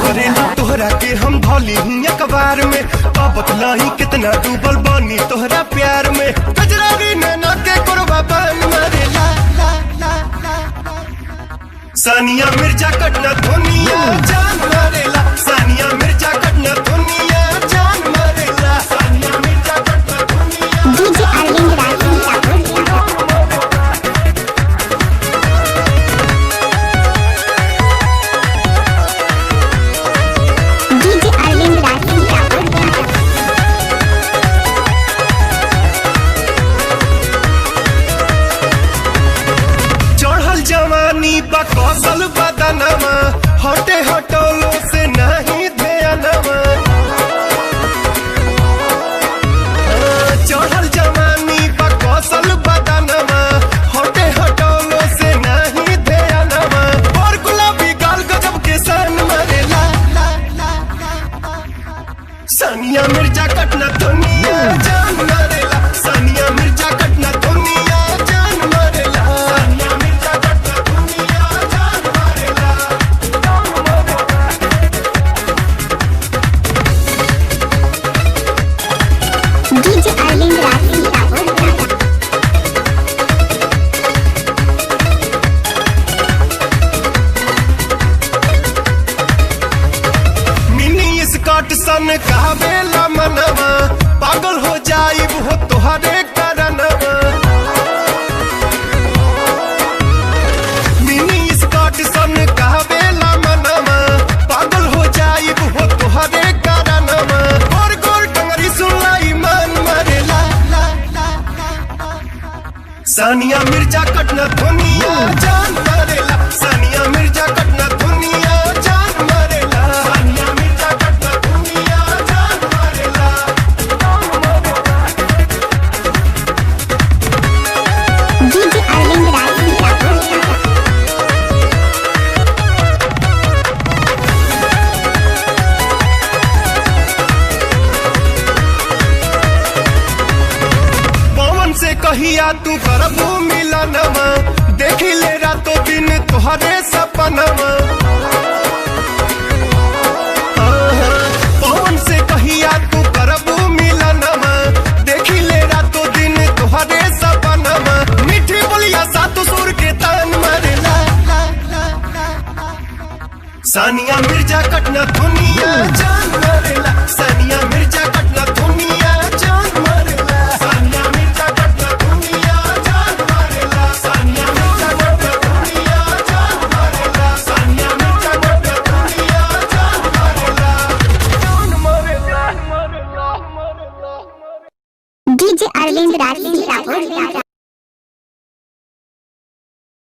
करेला तोहरा के हम धौली ही अखबार में, बतलाई कितना डूबल बानी तोहरा प्यार में। कजरारी नैना के कोरबा बन मरेला, सानिया मिर्जा कटना दुनिया जान मरेला, सानिया मिर्जा कटना दुनिया जान मरेला, सानिया मिर्जा कटना दुनिया। डीजे अरविंद जवानी बा कौशल बदनमा, हटे हटोलो से नहीं ध्यानमा। चढ़ल जवानी बा कौशल बदनमा, हटे हटोलो से नहीं ध्यानमा। और गुलाबी गाल गजब के सन मरेला, सानिया मिर्जा कटना दुनिया जान मरेला, सानिया मिर्जा कटना दुनिया जान मरेला, सानिया मिर्जा कटना दुनिया जान मरेला। डीजे अरविंद मिनी स्कॉट सन कहबेला मनवा, पागल हो जाइब हो तोहरे करनवा। मिनी स्कॉट सन कहबेला मनवा, पागल हो जाइब हो तोहरे करनवा। गोर गोर टंगरी सुनलाई मन मरेला, सानिया मिर्जा कटना दुनिया जान मरेला, सानिया मिर्जा कटना दुनिया जान मरेला, सानिया मिर्जा कटना दुनिया जान मरेला। डीजे अरविंद पवन से कहिया तू करबू मिलनवा, देखी ले रातों दिन तोहरे सपनवा। पवन से कहिया तू करबू मिलनवा, देखी ले रातों दिन तोहरे सपनवा। मीठी बोलिया सातु सुर के तान मरेला, सानिया मिर्जा कटना दुनिया जान मरेला, सानिया मिर्जा कटना दुनिया जान मरेला, सानिया मिर्जा कटना दुनिया जान मरेला, सानिया मिर्जा कटना दुनिया जान मरेला, सानिया मिर्जा कटना दुनिया जान मरेला, जान मरेला, मरेला, मरेला। डीजे अरविंद राठी।